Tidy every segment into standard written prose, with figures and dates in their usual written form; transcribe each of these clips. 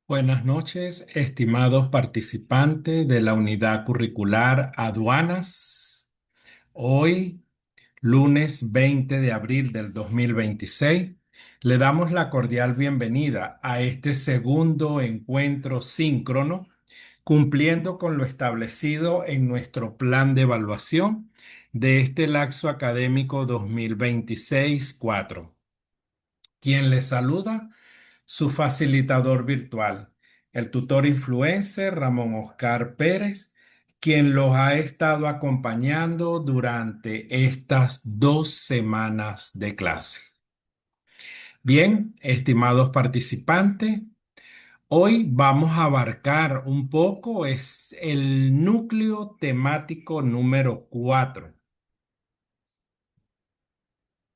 Buenas noches, estimados participantes de la unidad curricular Aduanas. Hoy, lunes 20 de abril del 2026, le damos la cordial bienvenida a este segundo encuentro síncrono, cumpliendo con lo establecido en nuestro plan de evaluación de este laxo académico 2026-4. Quien les saluda, su facilitador virtual, el tutor influencer Ramón Oscar Pérez, quien los ha estado acompañando durante estas 2 semanas de clase. Bien, estimados participantes, hoy vamos a abarcar un poco es el núcleo temático número 4,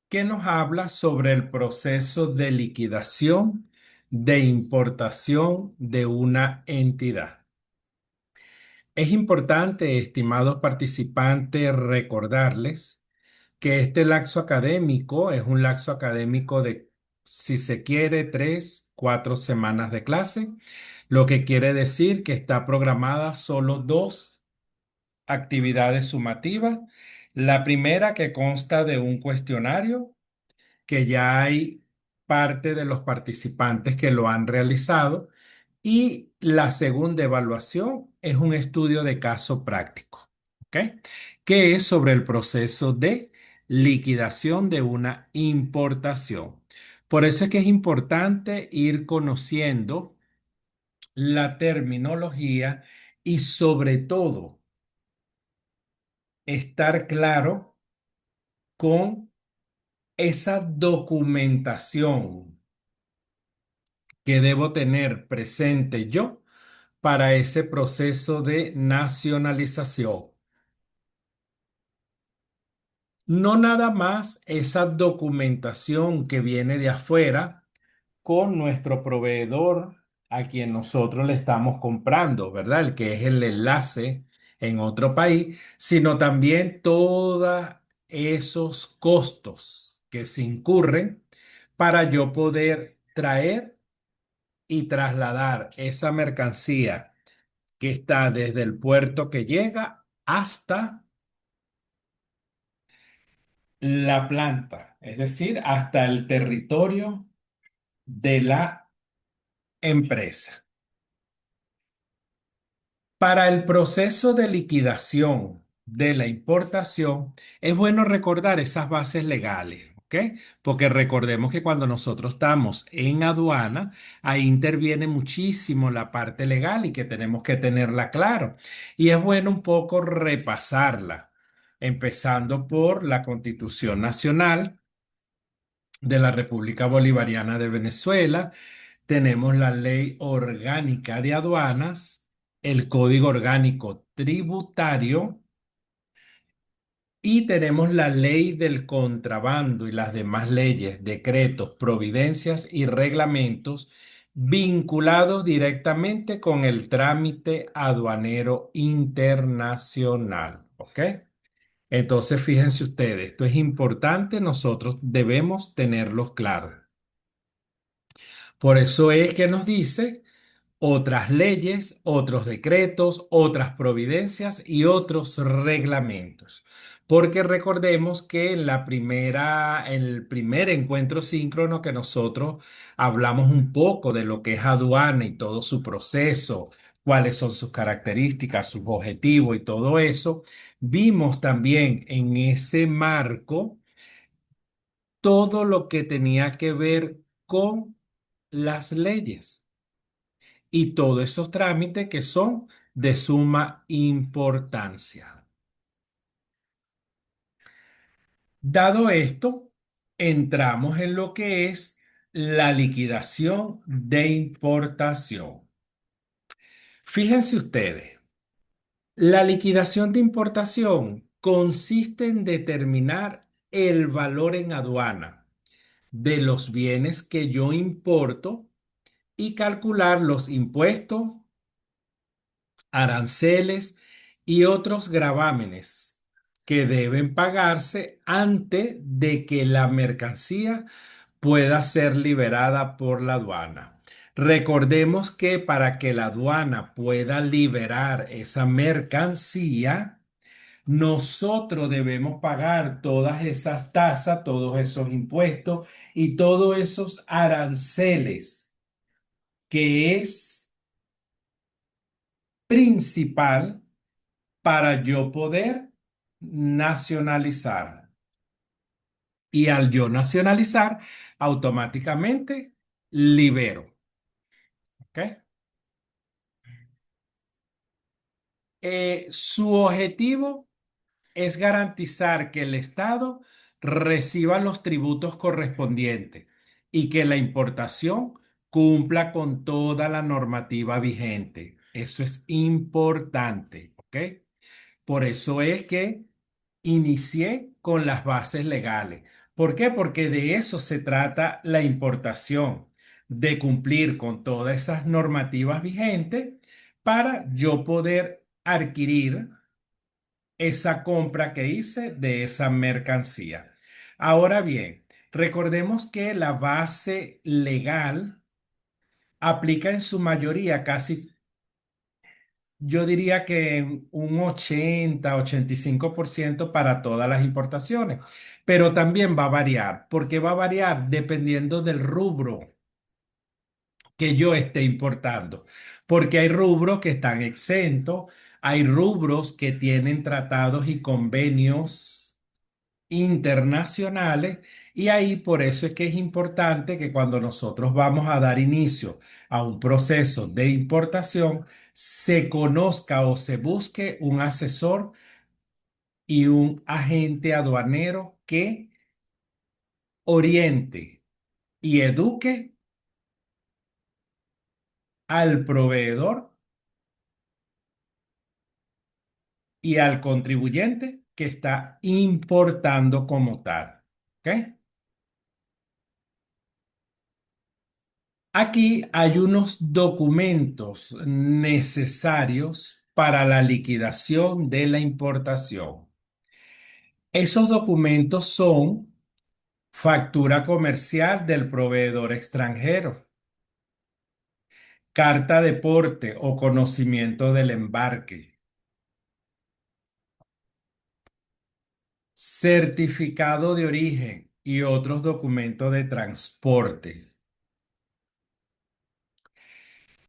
que nos habla sobre el proceso de liquidación de importación de una entidad. Es importante, estimados participantes, recordarles que este laxo académico es un laxo académico de, si se quiere, 3, 4 semanas de clase, lo que quiere decir que está programada solo 2 actividades sumativas. La primera, que consta de un cuestionario que ya hay parte de los participantes que lo han realizado, y la segunda evaluación es un estudio de caso práctico, ¿ok? Que es sobre el proceso de liquidación de una importación. Por eso es que es importante ir conociendo la terminología y sobre todo estar claro con esa documentación que debo tener presente yo para ese proceso de nacionalización. No nada más esa documentación que viene de afuera con nuestro proveedor a quien nosotros le estamos comprando, ¿verdad? El que es el enlace en otro país, sino también todos esos costos que se incurren para yo poder traer y trasladar esa mercancía que está desde el puerto que llega hasta la planta, es decir, hasta el territorio de la empresa. Para el proceso de liquidación de la importación, es bueno recordar esas bases legales, ¿ok? Porque recordemos que cuando nosotros estamos en aduana, ahí interviene muchísimo la parte legal y que tenemos que tenerla claro. Y es bueno un poco repasarla, empezando por la Constitución Nacional de la República Bolivariana de Venezuela. Tenemos la Ley Orgánica de Aduanas, el Código Orgánico Tributario y tenemos la Ley del Contrabando y las demás leyes, decretos, providencias y reglamentos vinculados directamente con el trámite aduanero internacional. ¿Ok? Entonces, fíjense ustedes, esto es importante, nosotros debemos tenerlos claros. Por eso es que nos dice otras leyes, otros decretos, otras providencias y otros reglamentos. Porque recordemos que en el primer encuentro síncrono que nosotros hablamos un poco de lo que es aduana y todo su proceso, cuáles son sus características, sus objetivos y todo eso, vimos también en ese marco todo lo que tenía que ver con las leyes y todos esos trámites que son de suma importancia. Dado esto, entramos en lo que es la liquidación de importación. Fíjense ustedes, la liquidación de importación consiste en determinar el valor en aduana de los bienes que yo importo y calcular los impuestos, aranceles y otros gravámenes que deben pagarse antes de que la mercancía pueda ser liberada por la aduana. Recordemos que para que la aduana pueda liberar esa mercancía, nosotros debemos pagar todas esas tasas, todos esos impuestos y todos esos aranceles, que es principal para yo poder nacionalizar. Y al yo nacionalizar, automáticamente libero. ¿Ok? Su objetivo es garantizar que el Estado reciba los tributos correspondientes y que la importación cumpla con toda la normativa vigente. Eso es importante, ¿ok? Por eso es que inicié con las bases legales. ¿Por qué? Porque de eso se trata la importación, de cumplir con todas esas normativas vigentes para yo poder adquirir esa compra que hice de esa mercancía. Ahora bien, recordemos que la base legal aplica en su mayoría casi, yo diría que un 80-85% para todas las importaciones, pero también va a variar, porque va a variar dependiendo del rubro que yo esté importando, porque hay rubros que están exentos, hay rubros que tienen tratados y convenios internacionales, y ahí por eso es que es importante que cuando nosotros vamos a dar inicio a un proceso de importación, se conozca o se busque un asesor y un agente aduanero que oriente y eduque al proveedor y al contribuyente que está importando como tal. ¿Ok? Aquí hay unos documentos necesarios para la liquidación de la importación. Esos documentos son factura comercial del proveedor extranjero, carta de porte o conocimiento del embarque, certificado de origen y otros documentos de transporte,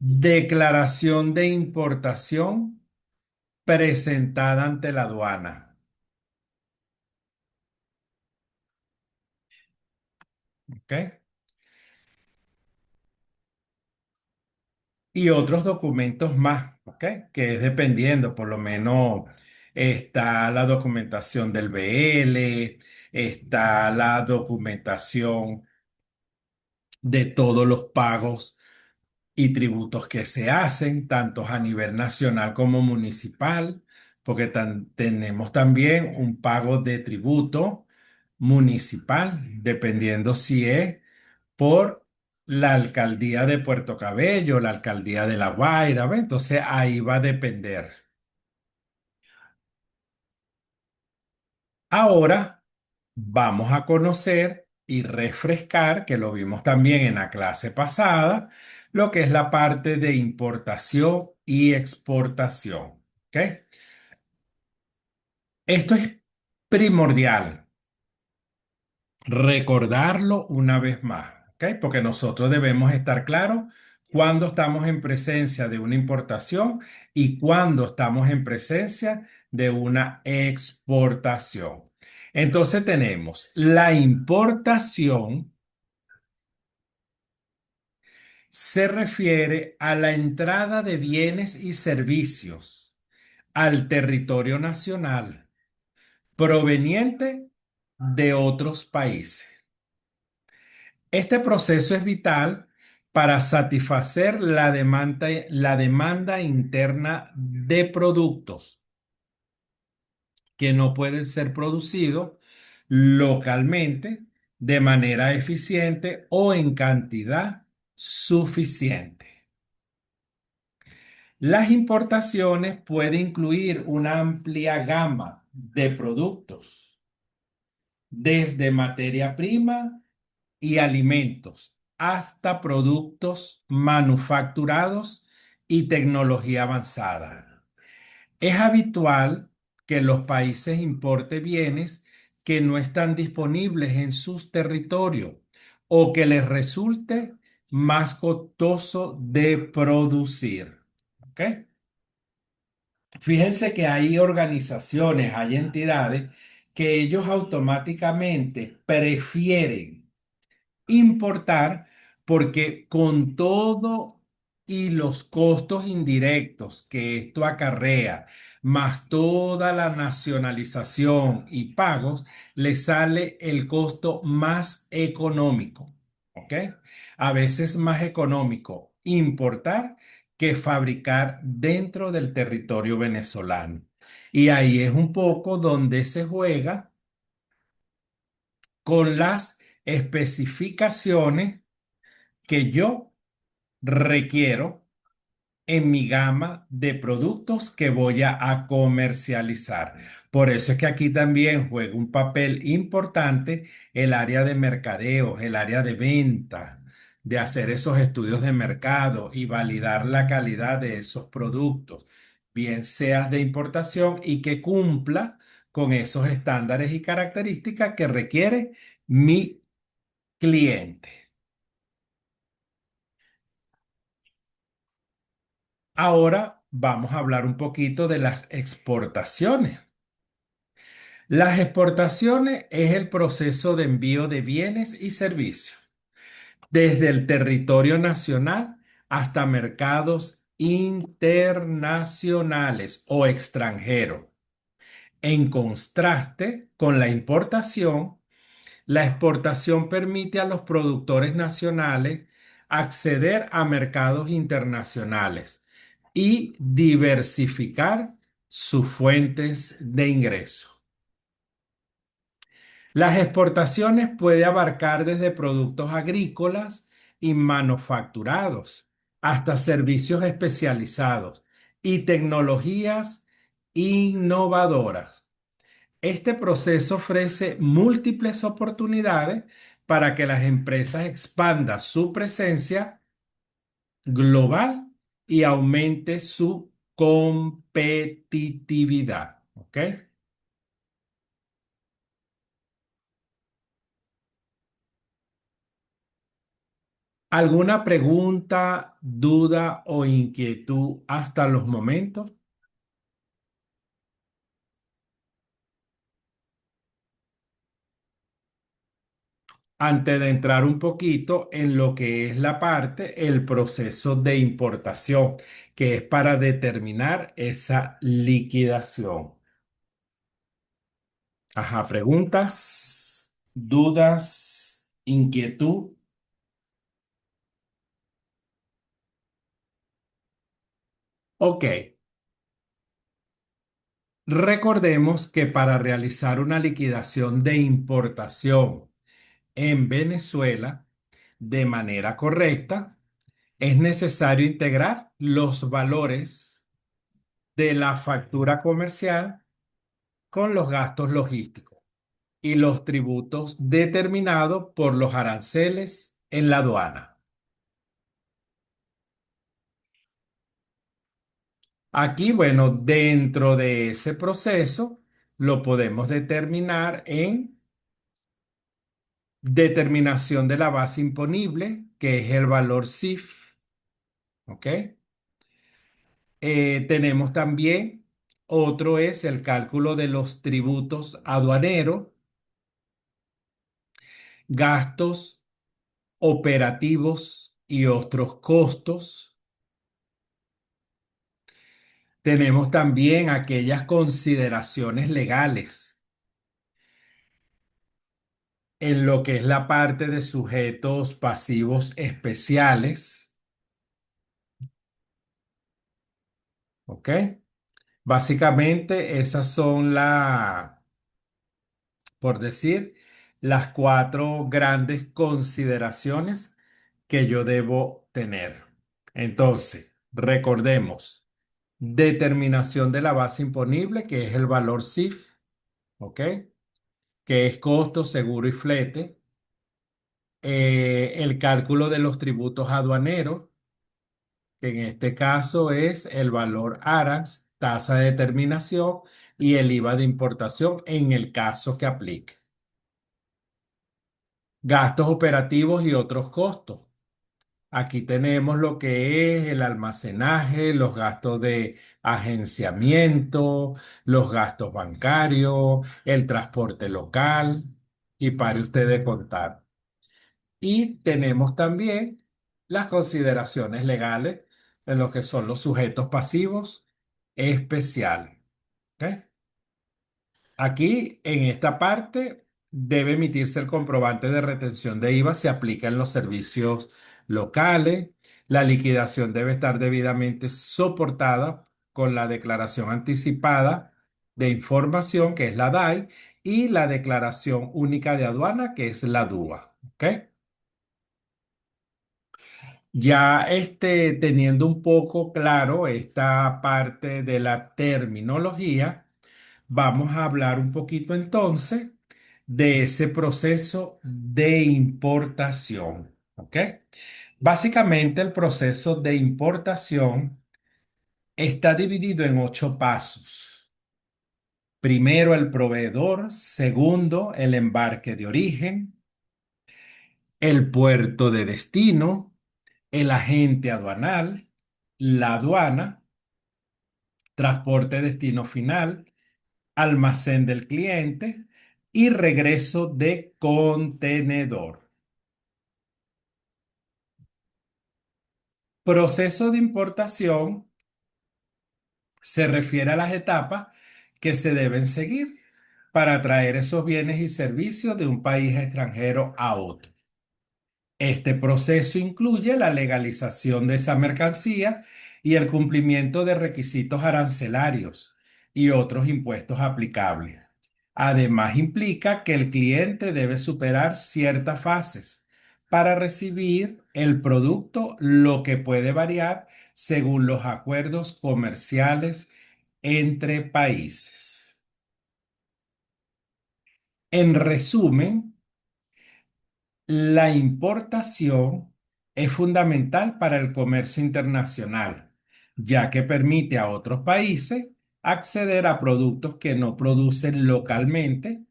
declaración de importación presentada ante la aduana. ¿Ok? Y otros documentos más, ¿ok? Que es dependiendo, por lo menos está la documentación del BL, está la documentación de todos los pagos y tributos que se hacen, tanto a nivel nacional como municipal, porque tenemos también un pago de tributo municipal, dependiendo si es por la alcaldía de Puerto Cabello, la alcaldía de La Guaira, ¿ve? Entonces ahí va a depender. Ahora vamos a conocer y refrescar, que lo vimos también en la clase pasada, lo que es la parte de importación y exportación. ¿Ok? Esto es primordial recordarlo una vez más, ¿ok? Porque nosotros debemos estar claros cuando estamos en presencia de una importación y cuando estamos en presencia de una exportación. Entonces tenemos la importación se refiere a la entrada de bienes y servicios al territorio nacional proveniente de otros países. Este proceso es vital para satisfacer la demanda interna de productos que no pueden ser producidos localmente de manera eficiente o en cantidad suficiente. Las importaciones pueden incluir una amplia gama de productos, desde materia prima y alimentos, hasta productos manufacturados y tecnología avanzada. Es habitual que los países importen bienes que no están disponibles en sus territorios o que les resulte más costoso de producir. ¿Ok? Fíjense que hay organizaciones, hay entidades que ellos automáticamente prefieren importar porque con todo y los costos indirectos que esto acarrea, más toda la nacionalización y pagos, le sale el costo más económico, ¿ok? A veces más económico importar que fabricar dentro del territorio venezolano. Y ahí es un poco donde se juega con las especificaciones que yo requiero en mi gama de productos que voy a comercializar. Por eso es que aquí también juega un papel importante el área de mercadeo, el área de venta, de hacer esos estudios de mercado y validar la calidad de esos productos, bien seas de importación y que cumpla con esos estándares y características que requiere mi cliente. Ahora vamos a hablar un poquito de las exportaciones. Las exportaciones es el proceso de envío de bienes y servicios desde el territorio nacional hasta mercados internacionales o extranjeros. En contraste con la importación, la exportación permite a los productores nacionales acceder a mercados internacionales y diversificar sus fuentes de ingreso. Las exportaciones pueden abarcar desde productos agrícolas y manufacturados hasta servicios especializados y tecnologías innovadoras. Este proceso ofrece múltiples oportunidades para que las empresas expandan su presencia global y aumente su competitividad. ¿Ok? ¿Alguna pregunta, duda o inquietud hasta los momentos? Antes de entrar un poquito en lo que es la parte, el proceso de importación, que es para determinar esa liquidación. Ajá, preguntas, dudas, inquietud. Ok, recordemos que para realizar una liquidación de importación en Venezuela de manera correcta, es necesario integrar los valores de la factura comercial con los gastos logísticos y los tributos determinados por los aranceles en la aduana. Aquí, bueno, dentro de ese proceso lo podemos determinar en determinación de la base imponible, que es el valor CIF, ¿ok? Tenemos también, otro es el cálculo de los tributos aduaneros, gastos operativos y otros costos. Tenemos también aquellas consideraciones legales en lo que es la parte de sujetos pasivos especiales, ¿ok? Básicamente esas son por decir, las cuatro grandes consideraciones que yo debo tener. Entonces, recordemos, determinación de la base imponible, que es el valor CIF, ¿ok? Que es costo, seguro y flete. El cálculo de los tributos aduaneros, que en este caso es el valor ARANS, tasa de determinación y el IVA de importación en el caso que aplique. Gastos operativos y otros costos. Aquí tenemos lo que es el almacenaje, los gastos de agenciamiento, los gastos bancarios, el transporte local y pare usted de contar. Y tenemos también las consideraciones legales en lo que son los sujetos pasivos especiales. ¿Ok? Aquí, en esta parte, debe emitirse el comprobante de retención de IVA si aplica en los servicios locales. La liquidación debe estar debidamente soportada con la declaración anticipada de información, que es la DAI, y la declaración única de aduana, que es la DUA. ¿Ok? Ya teniendo un poco claro esta parte de la terminología, vamos a hablar un poquito entonces de ese proceso de importación. ¿Ok? Básicamente el proceso de importación está dividido en 8 pasos. Primero el proveedor, segundo el embarque de origen, el puerto de destino, el agente aduanal, la aduana, transporte destino final, almacén del cliente y regreso de contenedor. Proceso de importación se refiere a las etapas que se deben seguir para traer esos bienes y servicios de un país extranjero a otro. Este proceso incluye la legalización de esa mercancía y el cumplimiento de requisitos arancelarios y otros impuestos aplicables. Además, implica que el cliente debe superar ciertas fases para recibir el producto, lo que puede variar según los acuerdos comerciales entre países. En resumen, la importación es fundamental para el comercio internacional, ya que permite a otros países acceder a productos que no producen localmente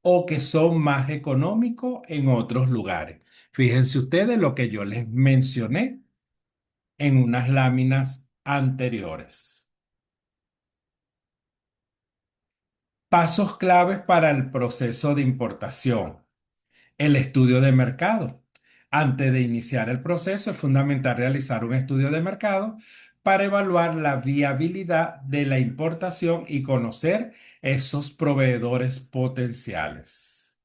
o que son más económicos en otros lugares. Fíjense ustedes lo que yo les mencioné en unas láminas anteriores. Pasos claves para el proceso de importación. El estudio de mercado. Antes de iniciar el proceso, es fundamental realizar un estudio de mercado para evaluar la viabilidad de la importación y conocer esos proveedores potenciales.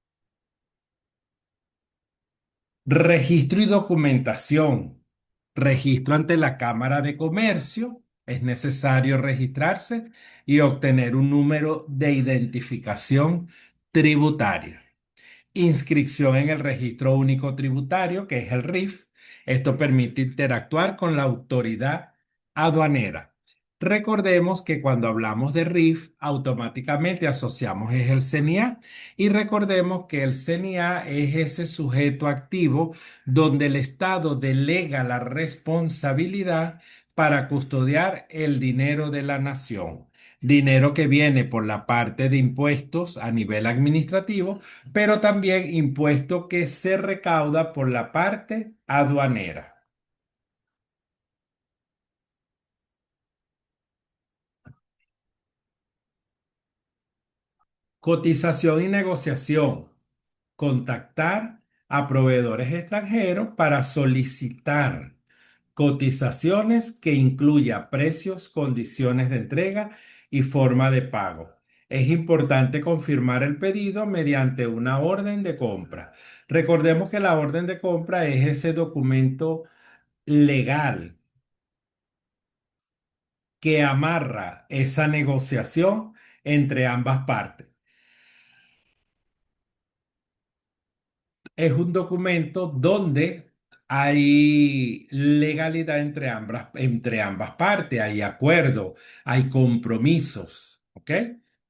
Registro y documentación. Registro ante la Cámara de Comercio. Es necesario registrarse y obtener un número de identificación tributaria. Inscripción en el Registro Único Tributario, que es el RIF. Esto permite interactuar con la autoridad aduanera. Recordemos que cuando hablamos de RIF, automáticamente asociamos es el CNIA y recordemos que el CNIA es ese sujeto activo donde el Estado delega la responsabilidad para custodiar el dinero de la nación. Dinero que viene por la parte de impuestos a nivel administrativo, pero también impuesto que se recauda por la parte aduanera. Cotización y negociación. Contactar a proveedores extranjeros para solicitar cotizaciones que incluya precios, condiciones de entrega y forma de pago. Es importante confirmar el pedido mediante una orden de compra. Recordemos que la orden de compra es ese documento legal que amarra esa negociación entre ambas partes. Es un documento donde hay legalidad entre ambas partes, hay acuerdo, hay compromisos, ¿ok?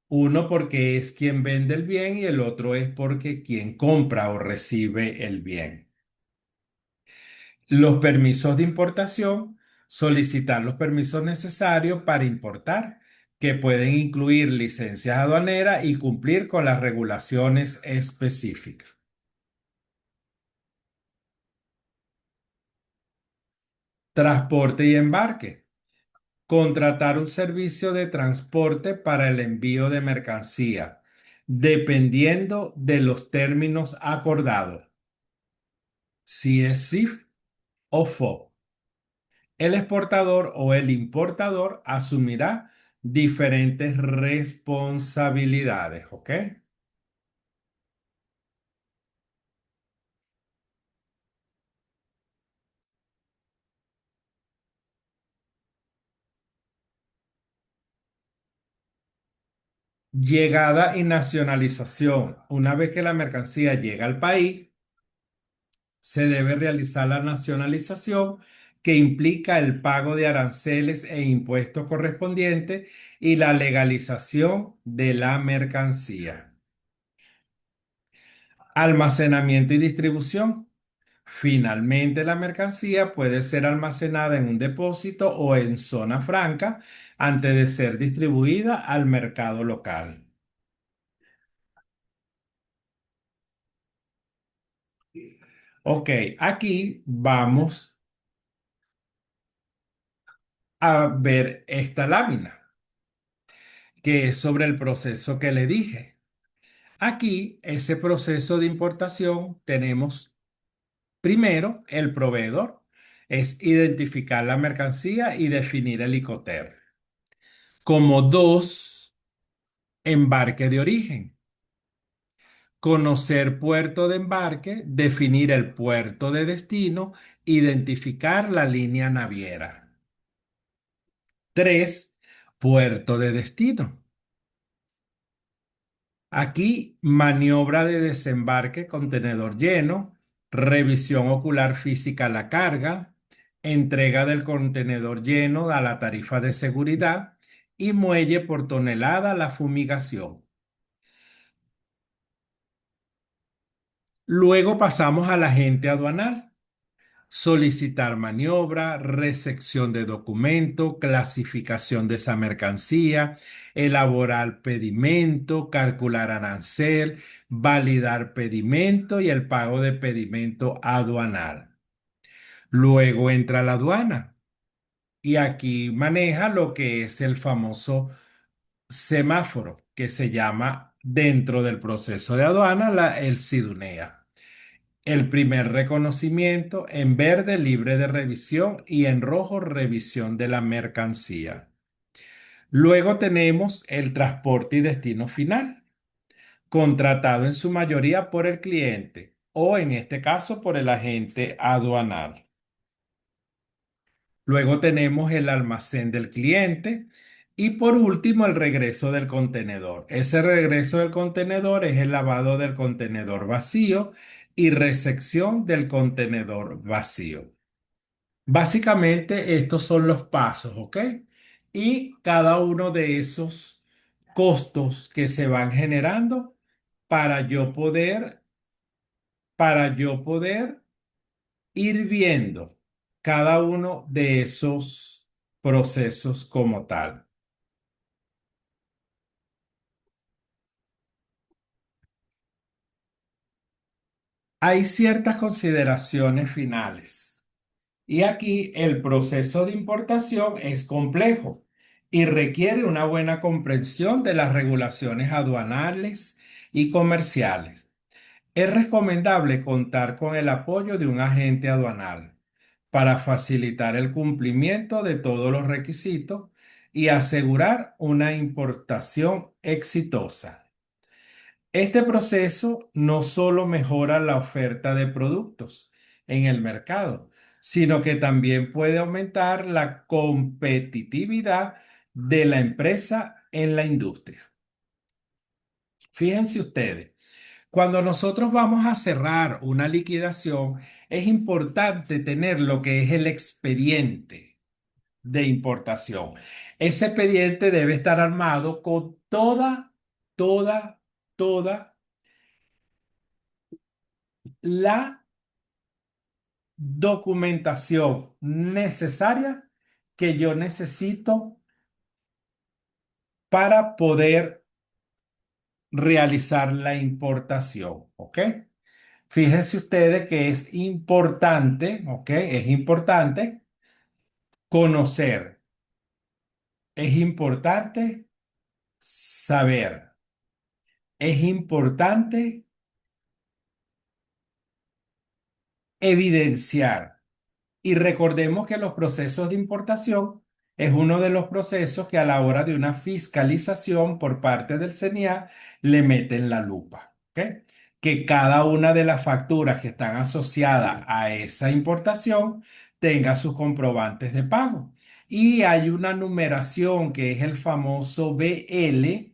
Uno porque es quien vende el bien y el otro es porque quien compra o recibe el bien. Los permisos de importación, solicitar los permisos necesarios para importar, que pueden incluir licencias aduaneras y cumplir con las regulaciones específicas. Transporte y embarque. Contratar un servicio de transporte para el envío de mercancía, dependiendo de los términos acordados, si es CIF o FOB. El exportador o el importador asumirá diferentes responsabilidades, ¿ok? Llegada y nacionalización. Una vez que la mercancía llega al país, se debe realizar la nacionalización que implica el pago de aranceles e impuestos correspondientes y la legalización de la mercancía. Almacenamiento y distribución. Finalmente, la mercancía puede ser almacenada en un depósito o en zona franca antes de ser distribuida al mercado local. Ok, aquí vamos a ver esta lámina, que es sobre el proceso que le dije. Aquí, ese proceso de importación, tenemos primero el proveedor, es identificar la mercancía y definir el Icoter. Como dos, embarque de origen. Conocer puerto de embarque, definir el puerto de destino, identificar la línea naviera. 3. Puerto de destino. Aquí, maniobra de desembarque, contenedor lleno, revisión ocular física a la carga, entrega del contenedor lleno a la tarifa de seguridad y muelle por tonelada la fumigación. Luego pasamos al agente aduanal. Solicitar maniobra, recepción de documento, clasificación de esa mercancía, elaborar pedimento, calcular arancel, validar pedimento y el pago de pedimento aduanal. Luego entra la aduana y aquí maneja lo que es el famoso semáforo que se llama dentro del proceso de aduana el SIDUNEA. El primer reconocimiento en verde libre de revisión y en rojo revisión de la mercancía. Luego tenemos el transporte y destino final, contratado en su mayoría por el cliente o en este caso por el agente aduanal. Luego tenemos el almacén del cliente y por último el regreso del contenedor. Ese regreso del contenedor es el lavado del contenedor vacío y recepción del contenedor vacío. Básicamente estos son los pasos, ¿ok? Y cada uno de esos costos que se van generando para yo poder, para yo poder ir viendo cada uno de esos procesos como tal. Hay ciertas consideraciones finales. Y aquí el proceso de importación es complejo y requiere una buena comprensión de las regulaciones aduanales y comerciales. Es recomendable contar con el apoyo de un agente aduanal para facilitar el cumplimiento de todos los requisitos y asegurar una importación exitosa. Este proceso no solo mejora la oferta de productos en el mercado, sino que también puede aumentar la competitividad de la empresa en la industria. Fíjense ustedes. Cuando nosotros vamos a cerrar una liquidación, es importante tener lo que es el expediente de importación. Ese expediente debe estar armado con toda la documentación necesaria que yo necesito para poder realizar la importación, ¿ok? Fíjense ustedes que es importante, ¿ok? Es importante conocer, es importante saber, es importante evidenciar. Y recordemos que los procesos de importación es uno de los procesos que a la hora de una fiscalización por parte del CENIA le meten la lupa, ¿ok? Que cada una de las facturas que están asociadas a esa importación tenga sus comprobantes de pago. Y hay una numeración que es el famoso BL,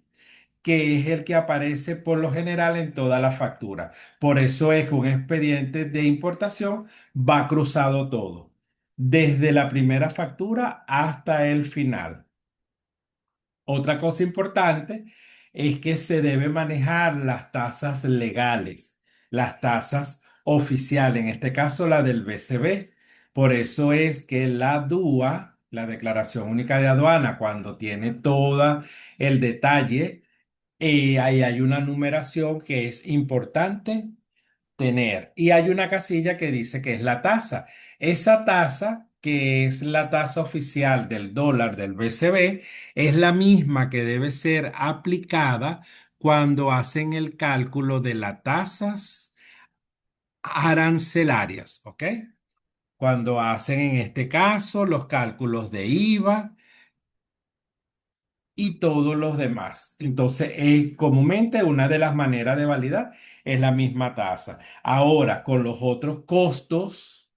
que es el que aparece por lo general en toda la factura. Por eso es que un expediente de importación va cruzado todo, desde la primera factura hasta el final. Otra cosa importante es que se debe manejar las tasas legales, las tasas oficiales, en este caso la del BCB. Por eso es que la DUA, la Declaración Única de Aduana, cuando tiene todo el detalle, ahí hay una numeración que es importante tener. Y hay una casilla que dice que es la tasa. Esa tasa, que es la tasa oficial del dólar del BCB, es la misma que debe ser aplicada cuando hacen el cálculo de las tasas arancelarias, ¿ok? Cuando hacen en este caso los cálculos de IVA y todos los demás. Entonces, comúnmente una de las maneras de validar es la misma tasa. Ahora, con los otros costos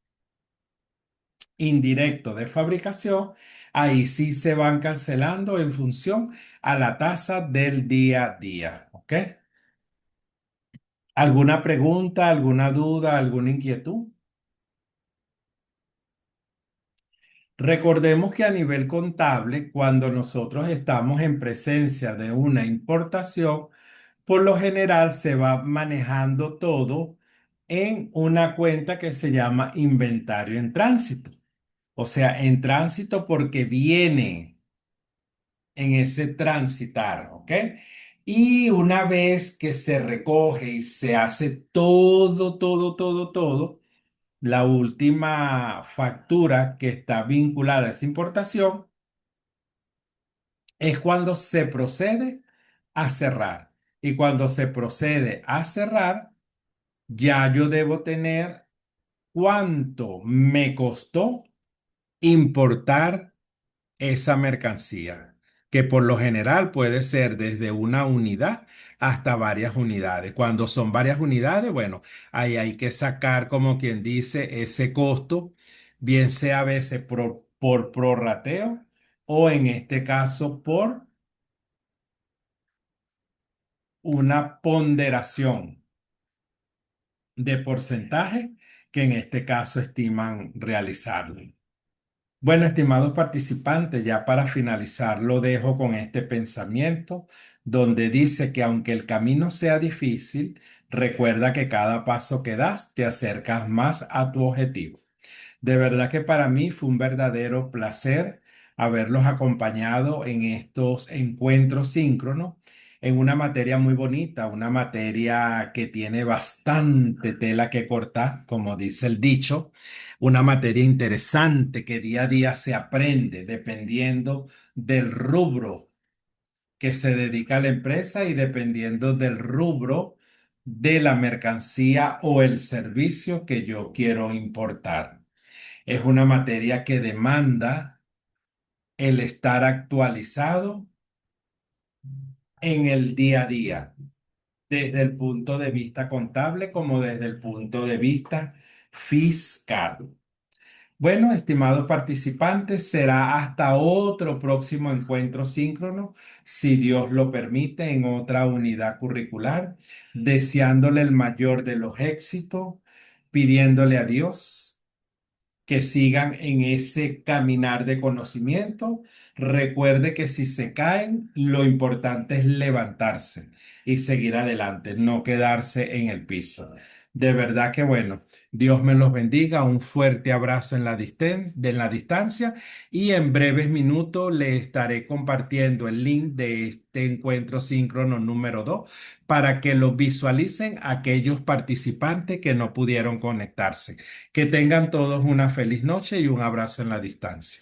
indirectos de fabricación, ahí sí se van cancelando en función a la tasa del día a día. ¿Ok? ¿Alguna pregunta, alguna duda, alguna inquietud? Recordemos que a nivel contable, cuando nosotros estamos en presencia de una importación, por lo general se va manejando todo en una cuenta que se llama inventario en tránsito. O sea, en tránsito porque viene en ese transitar, ¿ok? Y una vez que se recoge y se hace todo, la última factura que está vinculada a esa importación es cuando se procede a cerrar. Y cuando se procede a cerrar, ya yo debo tener cuánto me costó importar esa mercancía, que por lo general puede ser desde una unidad hasta varias unidades. Cuando son varias unidades, bueno, ahí hay que sacar, como quien dice, ese costo, bien sea a veces por prorrateo o en este caso por una ponderación de porcentaje que en este caso estiman realizarlo. Bueno, estimados participantes, ya para finalizar, lo dejo con este pensamiento donde dice que aunque el camino sea difícil, recuerda que cada paso que das te acercas más a tu objetivo. De verdad que para mí fue un verdadero placer haberlos acompañado en estos encuentros síncronos en una materia muy bonita, una materia que tiene bastante tela que cortar, como dice el dicho, una materia interesante que día a día se aprende dependiendo del rubro que se dedica a la empresa y dependiendo del rubro de la mercancía o el servicio que yo quiero importar. Es una materia que demanda el estar actualizado en el día a día, desde el punto de vista contable como desde el punto de vista fiscal. Bueno, estimados participantes, será hasta otro próximo encuentro síncrono, si Dios lo permite, en otra unidad curricular, deseándole el mayor de los éxitos, pidiéndole a Dios que sigan en ese caminar de conocimiento. Recuerde que si se caen, lo importante es levantarse y seguir adelante, no quedarse en el piso. De verdad que bueno, Dios me los bendiga, un fuerte abrazo en en la distancia y en breves minutos le estaré compartiendo el link de este encuentro síncrono número 2 para que lo visualicen aquellos participantes que no pudieron conectarse. Que tengan todos una feliz noche y un abrazo en la distancia.